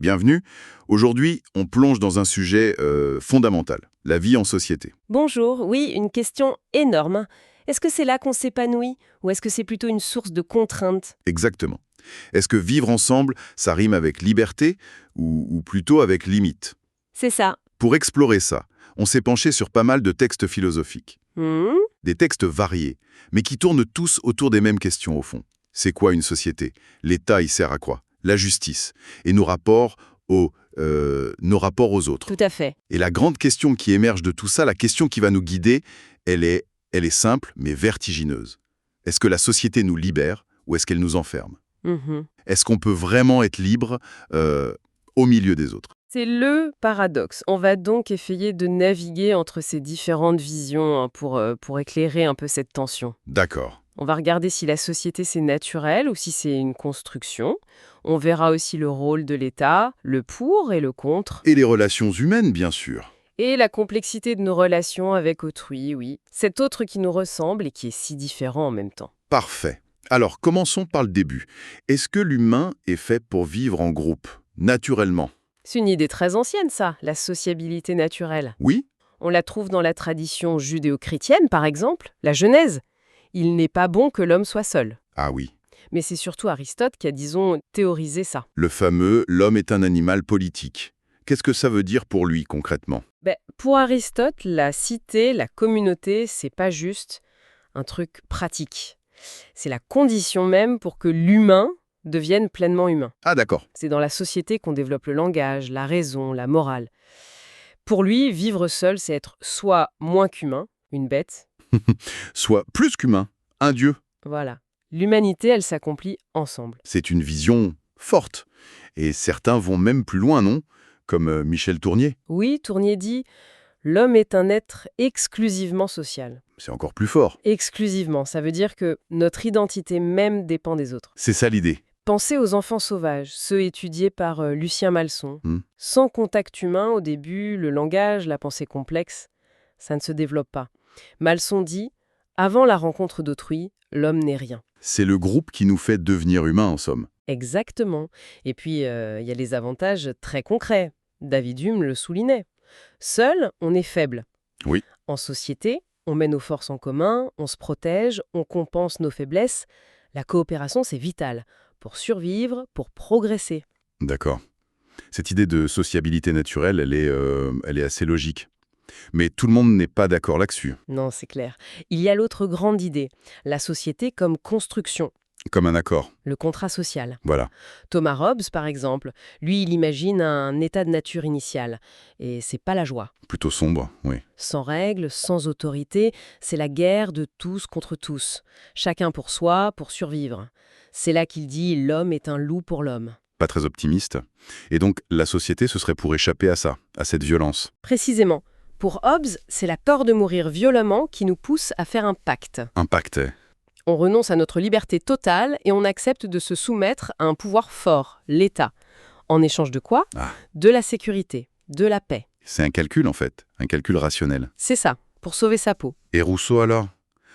bienvenue. Aujourd'hui, on plonge dans un sujet fondamental, la vie en société. Bonjour, oui, une question énorme. Est-ce que c'est là qu'on s'épanouit ou est-ce que c'est plutôt une source de contraintes? Exactement. Est-ce que vivre ensemble, ça rime avec liberté ou plutôt avec limite? C'est ça. Pour explorer ça, on s'est penché sur pas mal de textes philosophiques. Hmm. Des textes variés, mais qui tournent tous autour des mêmes questions au fond. C'est quoi une société? L'État, il sert à quoi? La justice et nos rapports aux autres. Tout à fait. Et la grande question qui émerge de tout ça, la question qui va nous guider, elle est simple mais vertigineuse. Est-ce que la société nous libère ou est-ce qu'elle nous enferme? Mhm. Est-ce qu'on peut vraiment être libre au milieu des autres? C'est le paradoxe. On va donc essayer de naviguer entre ces différentes visions pour éclairer un peu cette tension. D'accord. On va regarder si la société c'est naturel ou si c'est une construction. On verra aussi le rôle de l'État, le pour et le contre. Et les relations humaines, bien sûr. Et la complexité de nos relations avec autrui, oui. Cet autre qui nous ressemble et qui est si différent en même temps. Parfait. Alors, commençons par le début. Est-ce que l'humain est fait pour vivre en groupe, naturellement? C'est une idée très ancienne, ça, la sociabilité naturelle. Oui? On la trouve dans la tradition judéo-chrétienne, par exemple, la Genèse. Il n'est pas bon que l'homme soit seul. Ah oui. Mais c'est surtout Aristote qui a, disons, théorisé ça. Le fameux « l'homme est un animal politique ». Qu'est-ce que ça veut dire pour lui, concrètement? Pour Aristote, la cité, la communauté, c'est pas juste un truc pratique. C'est la condition même pour que l'humain devienne pleinement humain. Ah d'accord. C'est dans la société qu'on développe le langage, la raison, la morale. Pour lui, vivre seul, c'est être soit moins qu'humain, une bête. Soit plus qu'humain, un dieu. Voilà. L'humanité, elle s'accomplit ensemble. C'est une vision forte. Et certains vont même plus loin, non? Comme Michel Tournier. Oui, Tournier dit « L'homme est un être exclusivement social ». C'est encore plus fort. Exclusivement, ça veut dire que notre identité même dépend des autres. C'est ça l'idée. Pensez aux enfants sauvages, ceux étudiés par Lucien Malson. Hmm. Sans contact humain, au début, le langage, la pensée complexe, ça ne se développe pas. Malson dit « Avant la rencontre d'autrui, l'homme n'est rien ». C'est le groupe qui nous fait devenir humains, en somme. Exactement. Et puis, il y a les avantages très concrets. David Hume le soulignait. Seul, on est faible. Oui. En société, on met nos forces en commun, on se protège, on compense nos faiblesses. La coopération, c'est vital pour survivre, pour progresser. D'accord. Cette idée de sociabilité naturelle, elle est assez logique. Mais tout le monde n'est pas d'accord là-dessus. Non, c'est clair. Il y a l'autre grande idée, la société comme construction, Comme un accord. le contrat social. Voilà. Thomas Hobbes, par exemple, lui, il imagine un état de nature initial. Et c'est pas la joie. Plutôt sombre, oui. Sans règles, sans autorité, c'est la guerre de tous contre tous. Chacun pour soi, pour survivre. C'est là qu'il dit « l'homme est un loup pour l'homme ». Pas très optimiste. Et donc, la société, ce serait pour échapper à ça, à cette violence. Précisément. Pour Hobbes, c'est la peur de mourir violemment qui nous pousse à faire un pacte. Un pacte. On renonce à notre liberté totale et on accepte de se soumettre à un pouvoir fort, l'État. En échange de quoi? De la sécurité, de la paix. C'est un calcul, en fait. Un calcul rationnel. C'est ça, pour sauver sa peau. Et Rousseau, alors?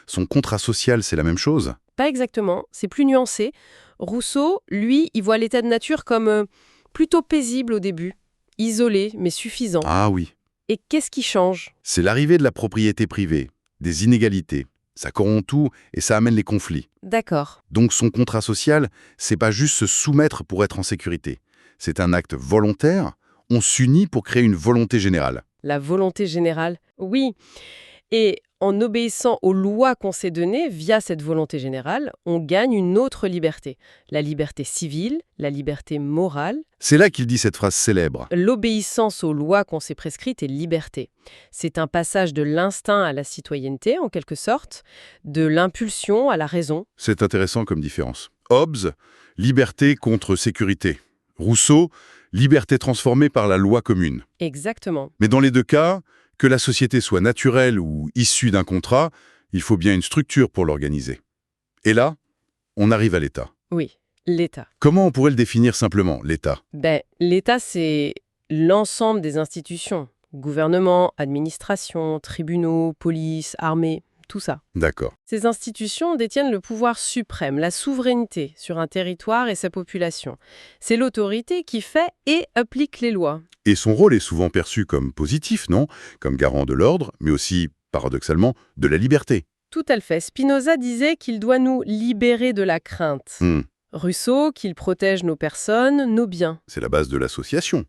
Son contrat social, c'est la même chose? Pas exactement, c'est plus nuancé. Rousseau, lui, il voit l'état de nature comme plutôt paisible au début, isolé mais suffisant. Ah oui. Et qu'est-ce qui change? C'est l'arrivée de la propriété privée, des inégalités. Ça corrompt tout et ça amène les conflits. D'accord. Donc son contrat social, c'est pas juste se soumettre pour être en sécurité. C'est un acte volontaire. On s'unit pour créer une volonté générale. La volonté générale, oui. Et en obéissant aux lois qu'on s'est données via cette volonté générale, on gagne une autre liberté. La liberté civile, la liberté morale. C'est là qu'il dit cette phrase célèbre. L'obéissance aux lois qu'on s'est prescrites est liberté. C'est un passage de l'instinct à la citoyenneté, en quelque sorte, de l'impulsion à la raison. C'est intéressant comme différence. Hobbes, liberté contre sécurité. Rousseau, liberté transformée par la loi commune. Exactement. Mais dans les deux cas, que la société soit naturelle ou issue d'un contrat, il faut bien une structure pour l'organiser. Et là, on arrive à l'État. Oui, l'État. Comment on pourrait le définir simplement, l'État? L'État, c'est l'ensemble des institutions. Gouvernement, administration, tribunaux, police, armée, tout ça. D'accord. Ces institutions détiennent le pouvoir suprême, la souveraineté sur un territoire et sa population. C'est l'autorité qui fait et applique les lois. Et son rôle est souvent perçu comme positif, non? Comme garant de l'ordre, mais aussi, paradoxalement, de la liberté. Tout à fait. Spinoza disait qu'il doit nous libérer de la crainte. Rousseau, qu'il protège nos personnes, nos biens. C'est la base de l'association.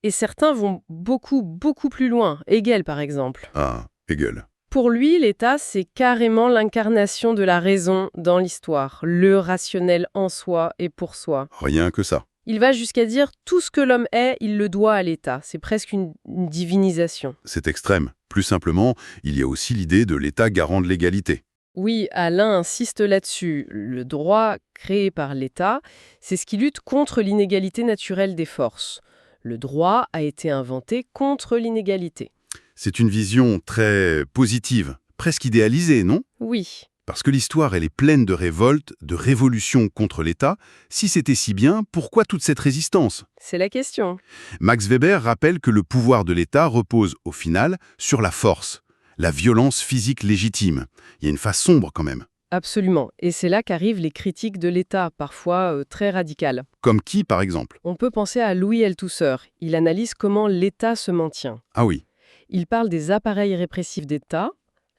Et certains vont beaucoup, beaucoup plus loin. Hegel, par exemple. Ah, Hegel. Pour lui, l'État, c'est carrément l'incarnation de la raison dans l'histoire, le rationnel en soi et pour soi. Rien que ça. Il va jusqu'à dire tout ce que l'homme est, il le doit à l'État. C'est presque une divinisation. C'est extrême. Plus simplement, il y a aussi l'idée de l'État garant de l'égalité. Oui, Alain insiste là-dessus. Le droit créé par l'État, c'est ce qui lutte contre l'inégalité naturelle des forces. Le droit a été inventé contre l'inégalité. C'est une vision très positive, presque idéalisée, non? Oui. Parce que l'histoire, elle est pleine de révoltes, de révolutions contre l'État. Si c'était si bien, pourquoi toute cette résistance? C'est la question. Max Weber rappelle que le pouvoir de l'État repose, au final, sur la force, la violence physique légitime. Il y a une face sombre quand même. Absolument. Et c'est là qu'arrivent les critiques de l'État, parfois très radicales. Comme qui, par exemple? On peut penser à Louis Althusser. Il analyse comment l'État se maintient. Ah oui. Il parle des appareils répressifs d'État,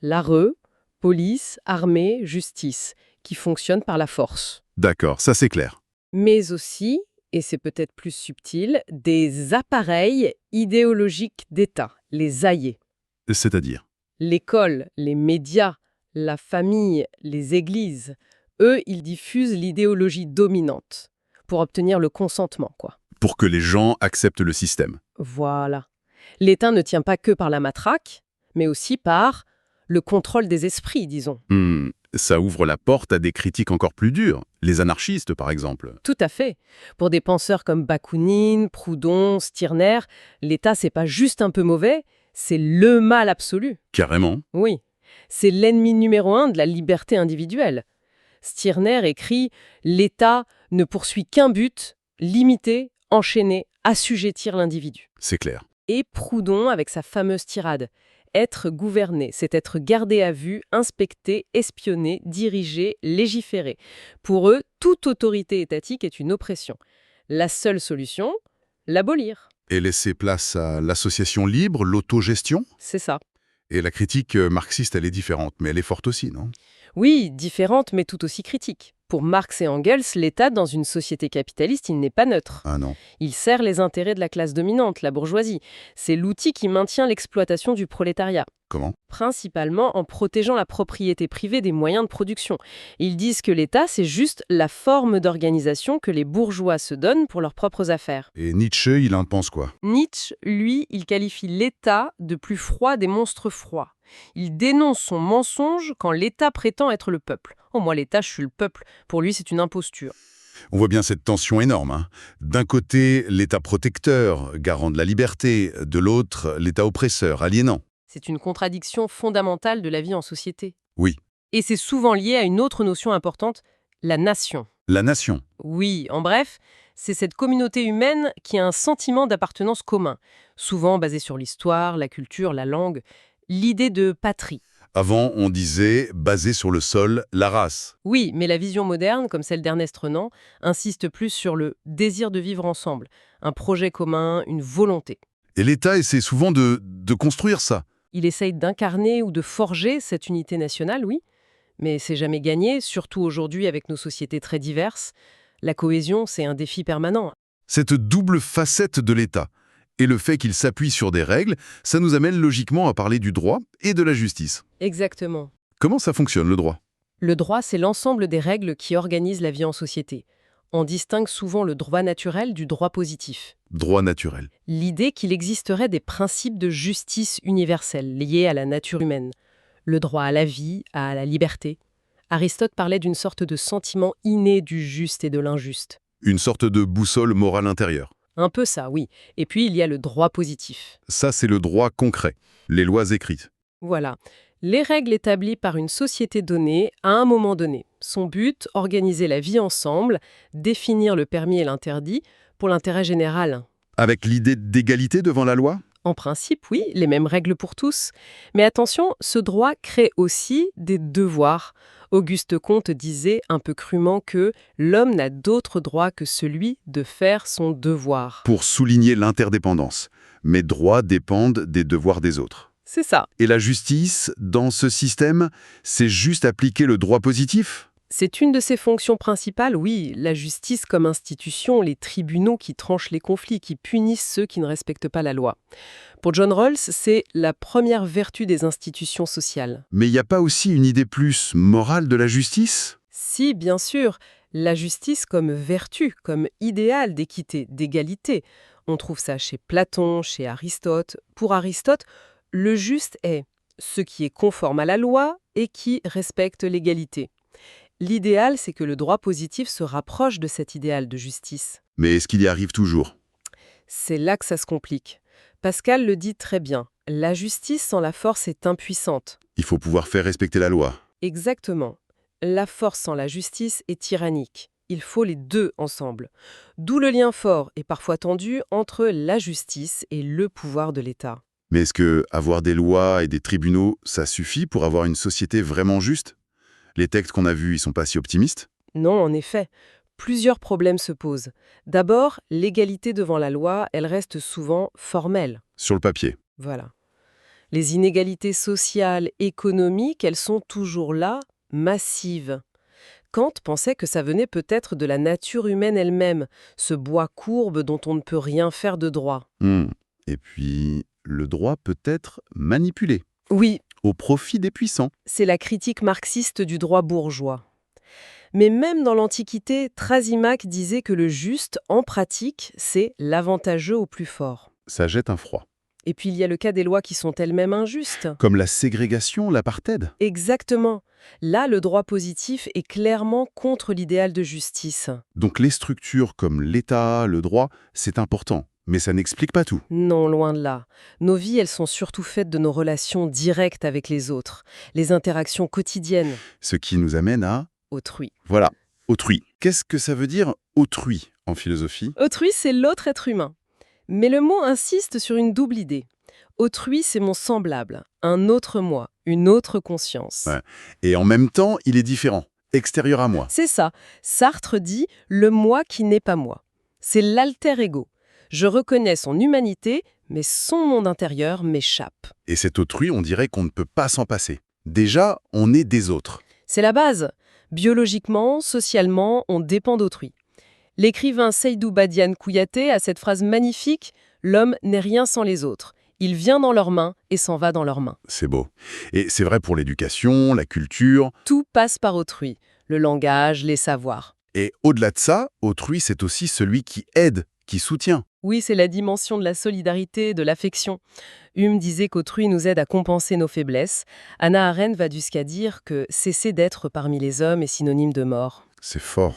l'ARE, police, armée, justice, qui fonctionnent par la force. D'accord, ça c'est clair. Mais aussi, et c'est peut-être plus subtil, des appareils idéologiques d'État, les aillés. C'est-à-dire? L'école, les médias, la famille, les églises, eux, ils diffusent l'idéologie dominante pour obtenir le consentement, quoi. Pour que les gens acceptent le système. Voilà. L'État ne tient pas que par la matraque, mais aussi par le contrôle des esprits, disons. Ça ouvre la porte à des critiques encore plus dures. Les anarchistes, par exemple. Tout à fait. Pour des penseurs comme Bakounine, Proudhon, Stirner, l'État, c'est pas juste un peu mauvais, c'est le mal absolu. Carrément. Oui. C'est l'ennemi numéro 1 de la liberté individuelle. Stirner écrit « L'État ne poursuit qu'un but, limiter, enchaîner, assujettir l'individu ». C'est clair. Et Proudhon avec sa fameuse tirade « Être gouverné, c'est être gardé à vue, inspecté, espionné, dirigé, légiféré ». Pour eux, toute autorité étatique est une oppression. La seule solution, l'abolir. Et laisser place à l'association libre, l'autogestion? C'est ça. Et la critique marxiste, elle est différente, mais elle est forte aussi, non? Oui, différente, mais tout aussi critique. Pour Marx et Engels, l'État, dans une société capitaliste, il n'est pas neutre. Ah non. Il sert les intérêts de la classe dominante, la bourgeoisie. C'est l'outil qui maintient l'exploitation du prolétariat. Comment? Principalement en protégeant la propriété privée des moyens de production. Ils disent que l'État, c'est juste la forme d'organisation que les bourgeois se donnent pour leurs propres affaires. Et Nietzsche, il en pense quoi? Nietzsche, lui, il qualifie l'État de plus froid des monstres froids. Il dénonce son mensonge quand l'État prétend être le peuple. Oh, moi, l'État, je suis le peuple. Pour lui, c'est une imposture. On voit bien cette tension énorme, hein. D'un côté, l'État protecteur, garant de la liberté, de l'autre, l'État oppresseur, aliénant. C'est une contradiction fondamentale de la vie en société. Oui. Et c'est souvent lié à une autre notion importante, la nation. La nation. Oui, en bref, c'est cette communauté humaine qui a un sentiment d'appartenance commun, souvent basé sur l'histoire, la culture, la langue, l'idée de patrie. Avant, on disait, basé sur le sol, la race. Oui, mais la vision moderne, comme celle d'Ernest Renan, insiste plus sur le désir de vivre ensemble, un projet commun, une volonté. Et l'État essaie souvent de construire ça. Il essaye d'incarner ou de forger cette unité nationale, oui, mais c'est jamais gagné, surtout aujourd'hui avec nos sociétés très diverses. La cohésion, c'est un défi permanent. Cette double facette de l'État et le fait qu'il s'appuie sur des règles, ça nous amène logiquement à parler du droit et de la justice. Exactement. Comment ça fonctionne, le droit? Le droit, c'est l'ensemble des règles qui organisent la vie en société. On distingue souvent le droit naturel du droit positif. Droit naturel. L'idée qu'il existerait des principes de justice universelle liés à la nature humaine. Le droit à la vie, à la liberté. Aristote parlait d'une sorte de sentiment inné du juste et de l'injuste. Une sorte de boussole morale intérieure. Un peu ça, oui. Et puis il y a le droit positif. Ça, c'est le droit concret, les lois écrites. Voilà. Les règles établies par une société donnée à un moment donné. Son but, organiser la vie ensemble, définir le permis et l'interdit pour l'intérêt général. Avec l'idée d'égalité devant la loi? En principe, oui, les mêmes règles pour tous. Mais attention, ce droit crée aussi des devoirs. Auguste Comte disait un peu crûment que l'homme n'a d'autre droit que celui de faire son devoir. Pour souligner l'interdépendance. Mes droits dépendent des devoirs des autres. C'est ça. Et la justice, dans ce système, c'est juste appliquer le droit positif? C'est une de ses fonctions principales, oui, la justice comme institution, les tribunaux qui tranchent les conflits, qui punissent ceux qui ne respectent pas la loi. Pour John Rawls, c'est la première vertu des institutions sociales. Mais il n'y a pas aussi une idée plus morale de la justice? Si, bien sûr, la justice comme vertu, comme idéal d'équité, d'égalité. On trouve ça chez Platon, chez Aristote. Pour Aristote, le juste est ce qui est conforme à la loi et qui respecte l'égalité. L'idéal, c'est que le droit positif se rapproche de cet idéal de justice. Mais est-ce qu'il y arrive toujours? C'est là que ça se complique. Pascal le dit très bien. La justice sans la force est impuissante. Il faut pouvoir faire respecter la loi. Exactement. La force sans la justice est tyrannique. Il faut les deux ensemble. D'où le lien fort et parfois tendu entre la justice et le pouvoir de l'État. Mais est-ce que avoir des lois et des tribunaux, ça suffit pour avoir une société vraiment juste? Les textes qu'on a vus, ils sont pas si optimistes? Non, en effet. Plusieurs problèmes se posent. D'abord, l'égalité devant la loi, elle reste souvent formelle. Sur le papier. Voilà. Les inégalités sociales, économiques, elles sont toujours là, massives. Kant pensait que ça venait peut-être de la nature humaine elle-même, ce bois courbe dont on ne peut rien faire de droit. Et puis, le droit peut être manipulé, Oui, au profit des puissants. c'est la critique marxiste du droit bourgeois. Mais même dans l'Antiquité, Thrasymachs disait que le juste, en pratique, c'est l'avantageux au plus fort. Ça jette un froid. Et puis il y a le cas des lois qui sont elles-mêmes injustes. Comme la ségrégation, l'apartheid. Exactement. Là, le droit positif est clairement contre l'idéal de justice. Donc les structures comme l'État, le droit, c'est important. Mais ça n'explique pas tout. Non, loin de là. Nos vies, elles sont surtout faites de nos relations directes avec les autres, les interactions quotidiennes. Ce qui nous amène à... Autrui. Voilà, autrui. Qu'est-ce que ça veut dire autrui en philosophie? Autrui, c'est l'autre être humain. Mais le mot insiste sur une double idée. Autrui, c'est mon semblable, un autre moi, une autre conscience. Ouais. Et en même temps, il est différent, extérieur à moi. C'est ça. Sartre dit « le moi qui n'est pas moi ». C'est l'alter ego. Je reconnais son humanité, mais son monde intérieur m'échappe. Et cet autrui, on dirait qu'on ne peut pas s'en passer. Déjà, on est des autres. C'est la base. Biologiquement, socialement, on dépend d'autrui. L'écrivain Seydou Badiane Kouyaté a cette phrase magnifique « L'homme n'est rien sans les autres. Il vient dans leurs mains et s'en va dans leurs mains. C'est beau. Et c'est vrai pour l'éducation, la culture. Tout passe par autrui. Le langage, les savoirs. Et au-delà de ça, autrui, c'est aussi celui qui aide, qui soutient. Oui, c'est la dimension de la solidarité, de l'affection. Hume disait qu'autrui nous aide à compenser nos faiblesses. Hannah Arendt va jusqu'à dire que cesser d'être parmi les hommes est synonyme de mort. C'est fort.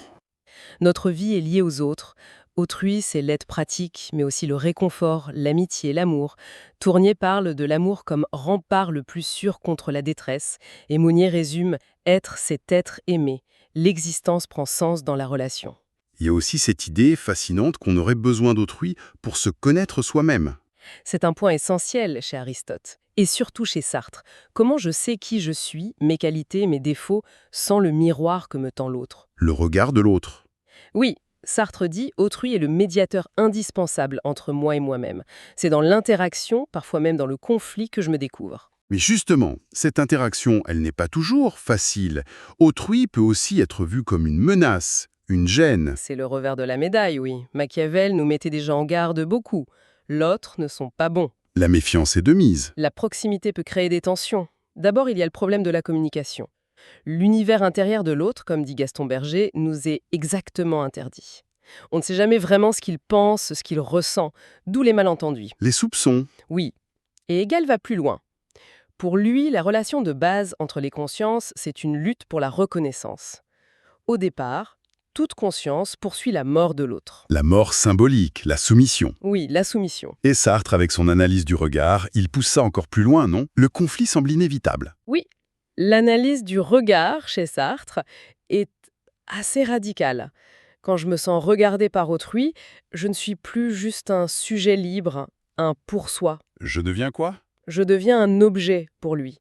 Notre vie est liée aux autres. Autrui, c'est l'aide pratique, mais aussi le réconfort, l'amitié, l'amour. Tournier parle de l'amour comme rempart le plus sûr contre la détresse. Et Mounier résume « être, c'est être aimé ». L'existence prend sens dans la relation. Il y a aussi cette idée fascinante qu'on aurait besoin d'autrui pour se connaître soi-même. C'est un point essentiel chez Aristote. Et surtout chez Sartre. Comment je sais qui je suis, mes qualités, mes défauts, sans le miroir que me tend l'autre? Le regard de l'autre. Oui, Sartre dit « autrui est le médiateur indispensable entre moi et moi-même. C'est dans l'interaction, parfois même dans le conflit, que je me découvre. » Mais justement, cette interaction, elle n'est pas toujours facile. Autrui peut aussi être vu comme une menace, une gêne. C'est le revers de la médaille, oui. Machiavel nous mettait déjà en garde beaucoup. L'autre ne sont pas bons. La méfiance est de mise. La proximité peut créer des tensions. D'abord, il y a le problème de la communication. L'univers intérieur de l'autre, comme dit Gaston Berger, nous est exactement interdit. On ne sait jamais vraiment ce qu'il pense, ce qu'il ressent, d'où les malentendus. Les soupçons. Oui. Et Hegel va plus loin. Pour lui, la relation de base entre les consciences, c'est une lutte pour la reconnaissance. Au départ, toute conscience poursuit la mort de l'autre. La mort symbolique, la soumission. Oui, la soumission. Et Sartre, avec son analyse du regard, il pousse ça encore plus loin, non? Le conflit semble inévitable. Oui, l'analyse du regard chez Sartre est assez radicale. Quand je me sens regardée par autrui, je ne suis plus juste un sujet libre, un pour-soi. Je deviens quoi? Je deviens un objet pour lui,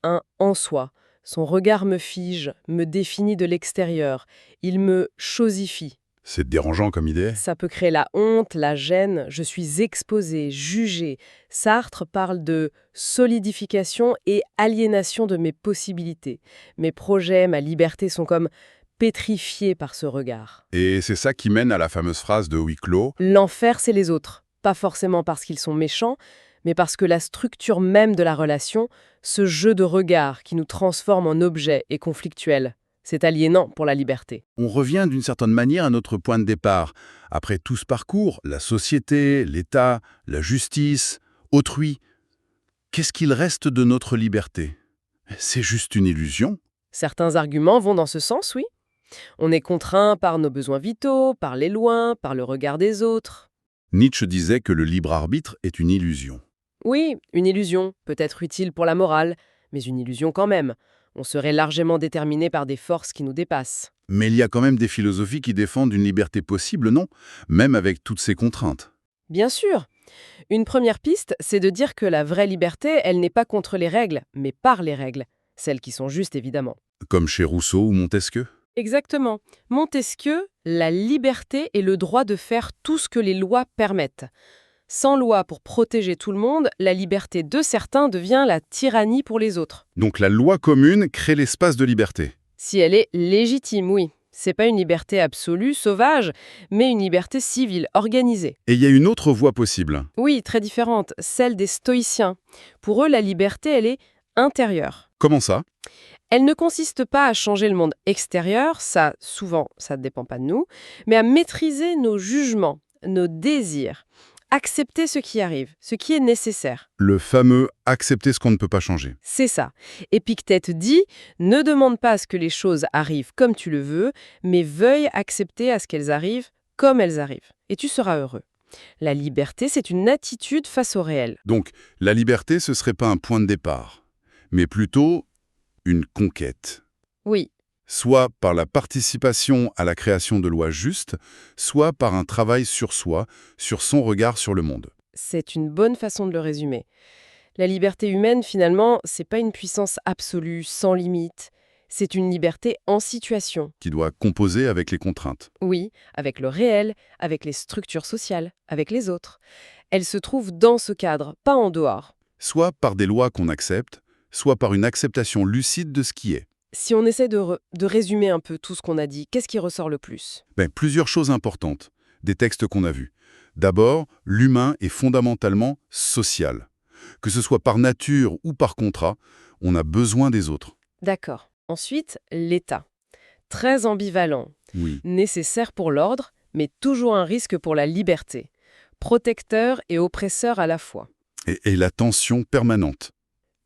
un en soi. Son regard me fige, me définit de l'extérieur. Il me chosifie. C'est dérangeant comme idée. Ça peut créer la honte, la gêne. Je suis exposé, jugé. Sartre parle de solidification et aliénation de mes possibilités. Mes projets, ma liberté sont comme pétrifiés par ce regard. Et c'est ça qui mène à la fameuse phrase de huis clos. L'enfer, c'est les autres. Pas forcément parce qu'ils sont méchants, mais parce que la structure même de la relation, ce jeu de regard qui nous transforme en objet est conflictuel. C'est aliénant pour la liberté. On revient d'une certaine manière à notre point de départ. Après tout ce parcours, la société, l'État, la justice, autrui, qu'est-ce qu'il reste de notre liberté? C'est juste une illusion? Certains arguments vont dans ce sens, oui. On est contraint par nos besoins vitaux, par les lois, par le regard des autres. Nietzsche disait que le libre arbitre est une illusion. Oui, une illusion, peut-être utile pour la morale, mais une illusion quand même. On serait largement déterminé par des forces qui nous dépassent. Mais il y a quand même des philosophies qui défendent une liberté possible, non? Même avec toutes ces contraintes. Bien sûr. Une première piste, c'est de dire que la vraie liberté, elle n'est pas contre les règles, mais par les règles. Celles qui sont justes, évidemment. Comme chez Rousseau ou Montesquieu. Exactement. Montesquieu, la liberté est le droit de faire tout ce que les lois permettent. Sans loi pour protéger tout le monde, la liberté de certains devient la tyrannie pour les autres. Donc la loi commune crée l'espace de liberté. Si elle est légitime, oui. C'est pas une liberté absolue, sauvage, mais une liberté civile, organisée. Et il y a une autre voie possible. Oui, très différente, celle des stoïciens. Pour eux, la liberté, elle est intérieure. Comment ça? Elle ne consiste pas à changer le monde extérieur, ça, souvent, ça ne dépend pas de nous, mais à maîtriser nos jugements, nos désirs. Accepter ce qui arrive, ce qui est nécessaire. Le fameux « accepter ce qu'on ne peut pas changer ». C'est ça. Épictète dit « Ne demande pas à ce que les choses arrivent comme tu le veux, mais veuille accepter à ce qu'elles arrivent comme elles arrivent. Et tu seras heureux. » La liberté, c'est une attitude face au réel. Donc, la liberté, ce serait pas un point de départ, mais plutôt une conquête. Oui, Soit par la participation à la création de lois justes, soit par un travail sur soi, sur son regard sur le monde. c'est une bonne façon de le résumer. La liberté humaine, finalement, c'est pas une puissance absolue, sans limite. C'est une liberté en situation. Qui doit composer avec les contraintes. Oui, avec le réel, avec les structures sociales, avec les autres. Elle se trouve dans ce cadre, pas en dehors. Soit par des lois qu'on accepte, soit par une acceptation lucide de ce qui est. Si on essaie de résumer un peu tout ce qu'on a dit, qu'est-ce qui ressort le plus? Plusieurs choses importantes, des textes qu'on a vus. D'abord, l'humain est fondamentalement social. Que ce soit par nature ou par contrat, on a besoin des autres. D'accord. Ensuite, l'État. Très ambivalent. Oui. Nécessaire pour l'ordre, mais toujours un risque pour la liberté. Protecteur et oppresseur à la fois. Et la tension permanente.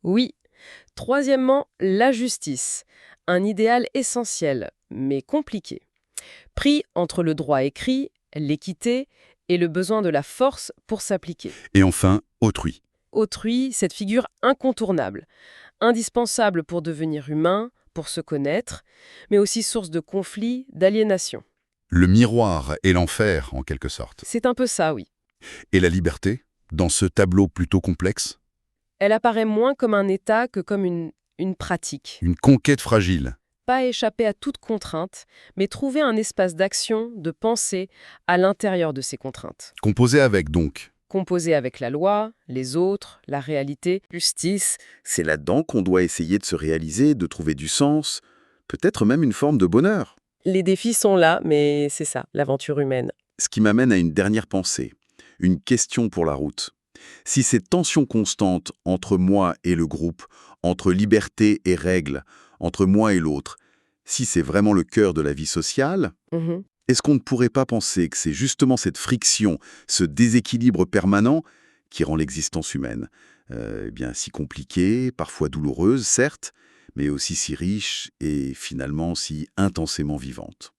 Oui. Troisièmement, la justice. Un idéal essentiel, mais compliqué. Pris entre le droit écrit, l'équité et le besoin de la force pour s'appliquer. Et enfin, autrui. Autrui, cette figure incontournable. Indispensable pour devenir humain, pour se connaître, mais aussi source de conflits, d'aliénation. Le miroir et l'enfer, en quelque sorte. C'est un peu ça, oui. Et la liberté, dans ce tableau plutôt complexe? Elle apparaît moins comme un état que comme une pratique. Une conquête fragile. Pas échapper à toute contrainte, mais trouver un espace d'action, de pensée, à l'intérieur de ces contraintes. Composée avec, donc. Composé avec la loi, les autres, la réalité. Justice, c'est là-dedans qu'on doit essayer de se réaliser, de trouver du sens, peut-être même une forme de bonheur. Les défis sont là, mais c'est ça, l'aventure humaine. Ce qui m'amène à une dernière pensée, une question pour la route. Si cette tension constante entre moi et le groupe, entre liberté et règles, entre moi et l'autre, si c'est vraiment le cœur de la vie sociale, Mhm. est-ce qu'on ne pourrait pas penser que c'est justement cette friction, ce déséquilibre permanent qui rend l'existence humaine si compliquée, parfois douloureuse, certes, mais aussi si riche et finalement si intensément vivante?